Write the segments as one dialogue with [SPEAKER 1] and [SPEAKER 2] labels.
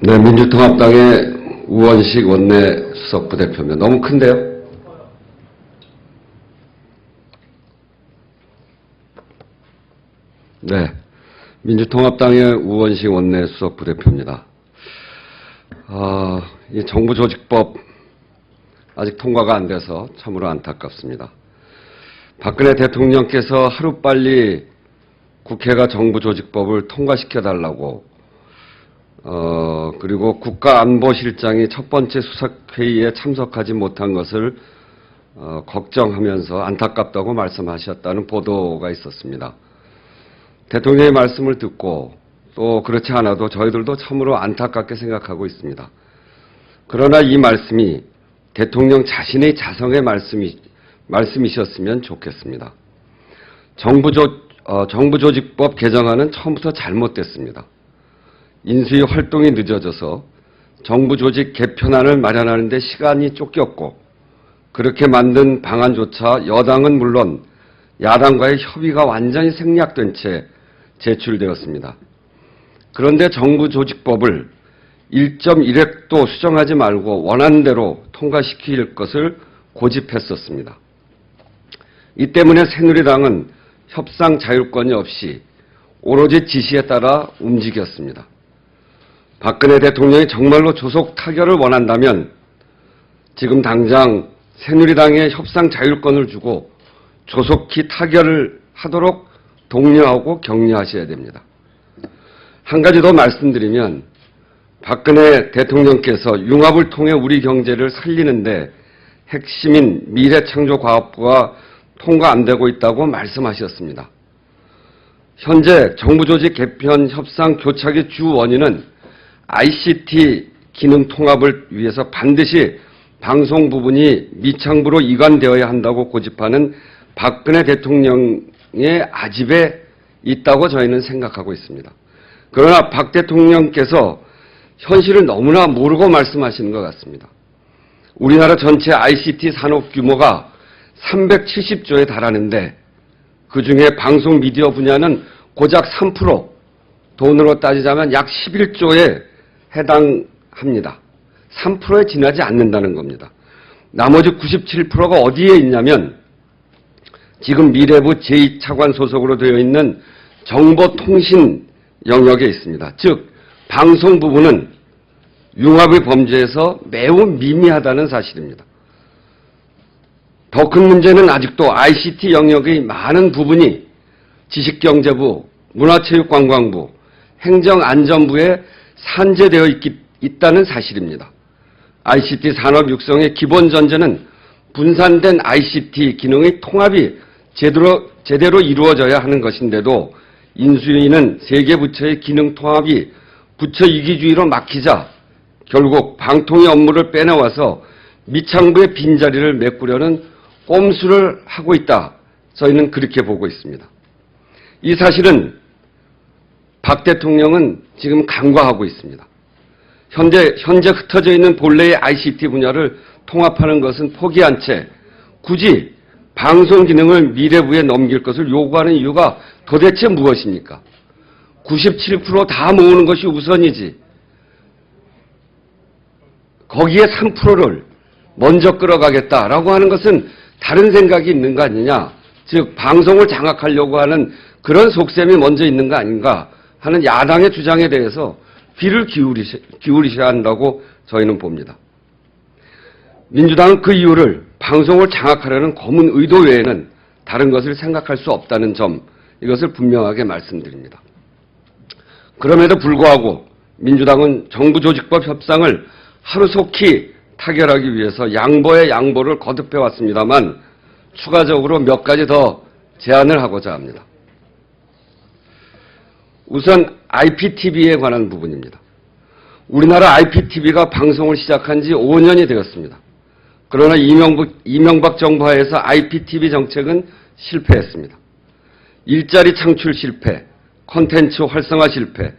[SPEAKER 1] 네, 민주통합당의 우원식 원내 수석부대표입니다. 너무 큰데요? 네, 민주통합당의 우원식 원내 수석부대표입니다. 이 정부조직법 아직 통과가 안 돼서 참으로 안타깝습니다. 박근혜 대통령께서 하루빨리 국회가 정부조직법을 통과시켜달라고 그리고 국가안보실장이 첫 번째 수석회의에 참석하지 못한 것을 걱정하면서 안타깝다고 말씀하셨다는 보도가 있었습니다. 대통령의 말씀을 듣고 또 그렇지 않아도 저희들도 참으로 안타깝게 생각하고 있습니다. 그러나 이 말씀이 대통령 자신의 자성의 말씀이셨으면 좋겠습니다. 정부조직법 개정안은 처음부터 잘못됐습니다. 인수위 활동이 늦어져서 정부조직 개편안을 마련하는 데 시간이 쫓겼고 그렇게 만든 방안조차 여당은 물론 야당과의 협의가 완전히 생략된 채 제출되었습니다. 그런데 정부조직법을 1.1획도 수정하지 말고 원하는 대로 통과시킬 것을 고집했었습니다. 이 때문에 새누리당은 협상 자율권이 없이 오로지 지시에 따라 움직였습니다. 박근혜 대통령이 정말로 조속 타결을 원한다면 지금 당장 새누리당에 협상 자율권을 주고 조속히 타결을 하도록 독려하고 격려하셔야 됩니다. 한 가지 더 말씀드리면 박근혜 대통령께서 융합을 통해 우리 경제를 살리는데 핵심인 미래창조과학부가 통과 안 되고 있다고 말씀하셨습니다. 현재 정부조직 개편 협상 교착의 주 원인은 ICT 기능 통합을 위해서 반드시 방송 부분이 미창부로 이관되어야 한다고 고집하는 박근혜 대통령의 아집에 있다고 저희는 생각하고 있습니다. 그러나 박 대통령께서 현실을 너무나 모르고 말씀하시는 것 같습니다. 우리나라 전체 ICT 산업 규모가 370조에 달하는데 그중에 방송 미디어 분야는 고작 3%, 돈으로 따지자면 약 11조에 해당합니다. 3%에 지나지 않는다는 겁니다. 나머지 97%가 어디에 있냐면 지금 미래부 제2차관 소속으로 되어 있는 정보통신 영역에 있습니다. 즉 방송 부분은 융합의 범죄에서 매우 미미하다는 사실입니다. 더 큰 문제는 아직도 ICT 영역의 많은 부분이 지식경제부, 문화체육관광부, 행정안전부에 산재되어 있다는 사실입니다. ICT 산업 육성의 기본 전제는 분산된 ICT 기능의 통합이 제대로 이루어져야 하는 것인데도 인수위는 세 개 부처의 기능 통합이 부처 이기주의로 막히자 결국 방통위 업무를 빼내와서 미창부의 빈자리를 메꾸려는 꼼수를 하고 있다. 저희는 그렇게 보고 있습니다. 이 사실은 박 대통령은 지금 간과하고 있습니다. 현재 흩어져 있는 본래의 ICT 분야를 통합하는 것은 포기한 채 굳이 방송 기능을 미래부에 넘길 것을 요구하는 이유가 도대체 무엇입니까? 97% 다 모으는 것이 우선이지. 거기에 3%를 먼저 끌어가겠다라고 하는 것은 다른 생각이 있는 거 아니냐. 즉 방송을 장악하려고 하는 그런 속셈이 먼저 있는 거 아닌가 하는 야당의 주장에 대해서 귀를 기울이셔야 한다고 저희는 봅니다. 민주당은 그 이유를 방송을 장악하려는 검은 의도 외에는 다른 것을 생각할 수 없다는 점, 이것을 분명하게 말씀드립니다. 그럼에도 불구하고 민주당은 정부조직법 협상을 하루속히 타결하기 위해서 양보의 양보를 거듭해 왔습니다만 추가적으로 몇 가지 더 제안을 하고자 합니다. 우선 IPTV에 관한 부분입니다. 우리나라 IPTV가 방송을 시작한 지 5년이 되었습니다. 그러나 이명박 정부 하에서 IPTV 정책은 실패했습니다. 일자리 창출 실패, 콘텐츠 활성화 실패,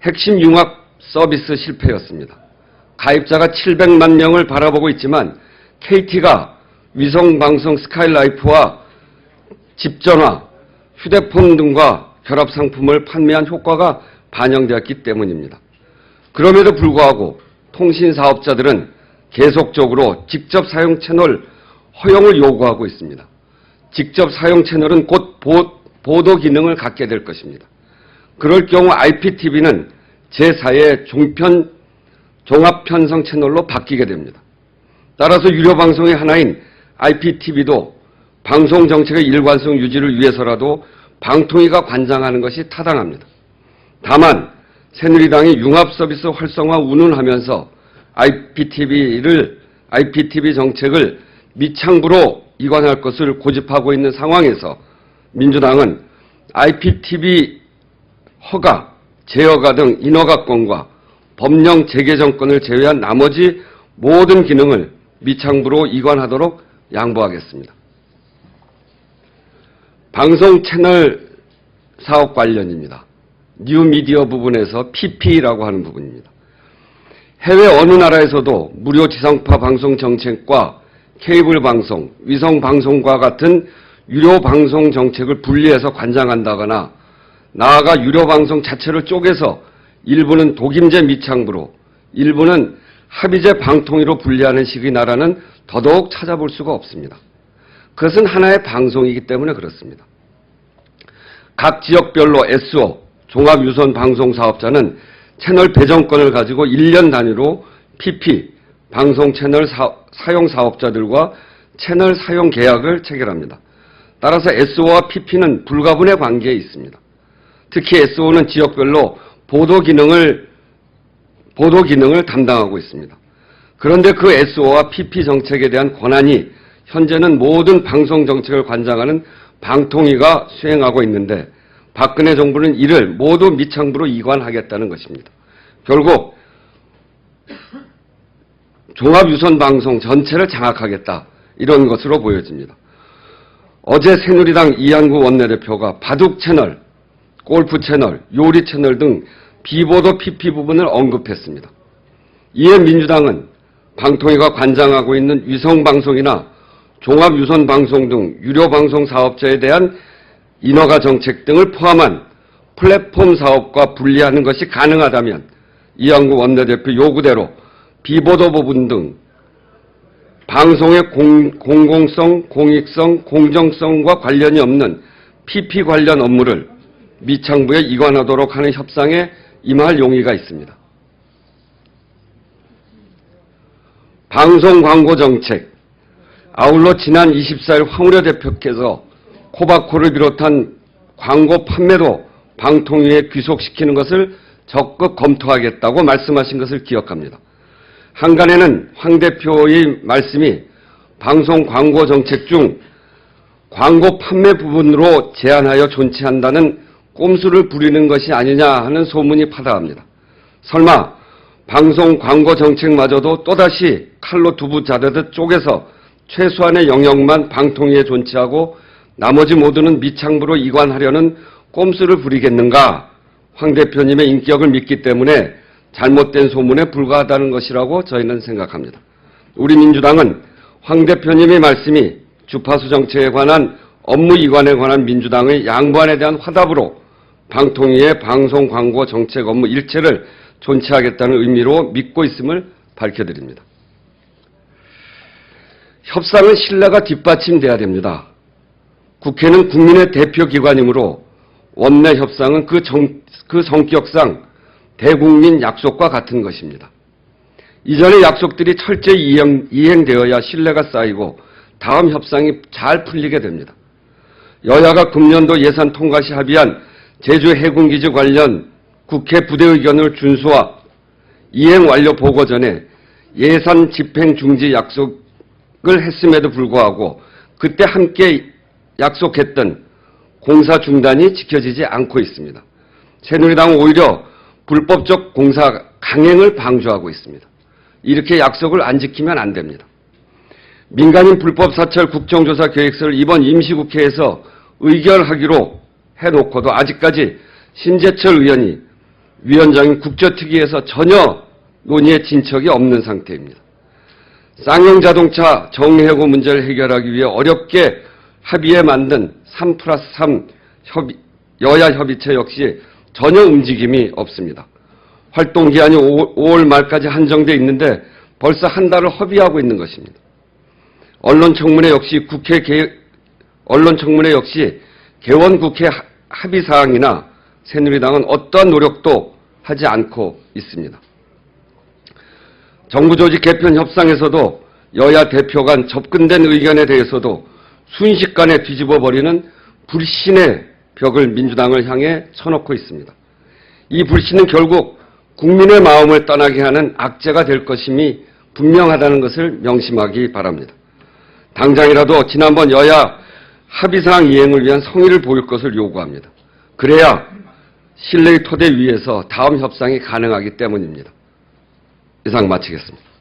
[SPEAKER 1] 핵심 융합 서비스 실패였습니다. 가입자가 700만 명을 바라보고 있지만 KT가 위성방송 스카이라이프와 집전화, 휴대폰 등과 결합 상품을 판매한 효과가 반영되었기 때문입니다. 그럼에도 불구하고 통신사업자들은 계속적으로 직접 사용 채널 허용을 요구하고 있습니다. 직접 사용 채널은 곧 보도 기능을 갖게 될 것입니다. 그럴 경우 IPTV는 제4의 종합편성 채널로 바뀌게 됩니다. 따라서 유료 방송의 하나인 IPTV도 방송 정책의 일관성 유지를 위해서라도 방통위가 관장하는 것이 타당합니다. 다만 새누리당이 융합 서비스 활성화 운운하면서 IPTV 정책을 미창부로 이관할 것을 고집하고 있는 상황에서 민주당은 IPTV 허가, 재허가 등 인허가권과 법령 재개정권을 제외한 나머지 모든 기능을 미창부로 이관하도록 양보하겠습니다. 방송 채널 사업 관련입니다. 뉴미디어 부분에서 PP라고 하는 부분입니다. 해외 어느 나라에서도 무료 지상파 방송 정책과 케이블 방송, 위성 방송과 같은 유료 방송 정책을 분리해서 관장한다거나 나아가 유료 방송 자체를 쪼개서 일부는 독임제 미창부로 일부는 합의제 방통위로 분리하는 식의 나라는 더더욱 찾아볼 수가 없습니다. 그것은 하나의 방송이기 때문에 그렇습니다. 각 지역별로 SO, 종합유선방송사업자는 채널 배정권을 가지고 1년 단위로 PP, 방송 채널 사용 사업자들과 채널 사용 계약을 체결합니다. 따라서 SO와 PP는 불가분의 관계에 있습니다. 특히 SO는 지역별로 보도 기능을 담당하고 있습니다. 그런데 그 SO와 PP 정책에 대한 권한이 현재는 모든 방송 정책을 관장하는 방통위가 수행하고 있는데 박근혜 정부는 이를 모두 미창부로 이관하겠다는 것입니다. 결국 종합유선방송 전체를 장악하겠다 이런 것으로 보여집니다. 어제 새누리당 이한구 원내대표가 바둑 채널, 골프 채널, 요리 채널 등 비보도 PP 부분을 언급했습니다. 이에 민주당은 방통위가 관장하고 있는 위성방송이나 종합유선방송 등 유료방송 사업자에 대한 인허가 정책 등을 포함한 플랫폼 사업과 분리하는 것이 가능하다면 이한구 원내대표 요구대로 비보도 부분 등 방송의 공공성, 공익성, 공정성과 관련이 없는 PP 관련 업무를 미창부에 이관하도록 하는 협상에 임할 용의가 있습니다. 방송 광고 정책, 아울러 지난 24일 황우려 대표께서 코바코를 비롯한 광고 판매도 방통위에 귀속시키는 것을 적극 검토하겠다고 말씀하신 것을 기억합니다. 한간에는 황 대표의 말씀이 방송 광고 정책 중 광고 판매 부분으로 제한하여 존치한다는 꼼수를 부리는 것이 아니냐 하는 소문이 파다합니다. 설마 방송 광고 정책마저도 또다시 칼로 두부 자르듯 쪼개서 최소한의 영역만 방통위에 존치하고 나머지 모두는 미창부로 이관하려는 꼼수를 부리겠는가? 황 대표님의 인격을 믿기 때문에 잘못된 소문에 불과하다는 것이라고 저희는 생각합니다. 우리 민주당은 황 대표님의 말씀이 주파수 정책에 관한 업무 이관에 관한 민주당의 양보안에 대한 화답으로 방통위의 방송 광고 정책 업무 일체를 존치하겠다는 의미로 믿고 있음을 밝혀드립니다. 협상은 신뢰가 뒷받침돼야 됩니다. 국회는 국민의 대표기관이므로 원내 협상은 그 성격상 대국민 약속과 같은 것입니다. 이전의 약속들이 철저히 이행되어야 신뢰가 쌓이고 다음 협상이 잘 풀리게 됩니다. 여야가 금년도 예산 통과 시 합의한 제주 해군기지 관련 국회 부대 의견을 준수와 이행 완료 보고 전에 예산 집행 중지 약속을 했음에도 불구하고 그때 함께 약속했던 공사 중단이 지켜지지 않고 있습니다. 새누리당은 오히려 불법적 공사 강행을 방조하고 있습니다. 이렇게 약속을 안 지키면 안 됩니다. 민간인 불법 사찰 국정조사 계획서를 이번 임시국회에서 의결하기로 해놓고도 아직까지 신재철 의원이 위원장인 국조특위에서 전혀 논의의 진척이 없는 상태입니다. 쌍용자동차 정해고 문제를 해결하기 위해 어렵게 합의에 만든 3+3 여야 협의체 역시 전혀 움직임이 없습니다. 활동 기한이 5월 말까지 한정돼 있는데 벌써 한 달을 허비하고 있는 것입니다. 언론청문회 역시 개원국회 합의사항이나 새누리당은 어떠한 노력도 하지 않고 있습니다. 정부조직 개편 협상에서도 여야 대표 간 접근된 의견에 대해서도 순식간에 뒤집어버리는 불신의 벽을 민주당을 향해 쳐놓고 있습니다. 이 불신은 결국 국민의 마음을 떠나게 하는 악재가 될 것임이 분명하다는 것을 명심하기 바랍니다. 당장이라도 지난번 여야 합의사항 이행을 위한 성의를 보일 것을 요구합니다. 그래야 신뢰의 토대 위에서 다음 협상이 가능하기 때문입니다. 이상 마치겠습니다.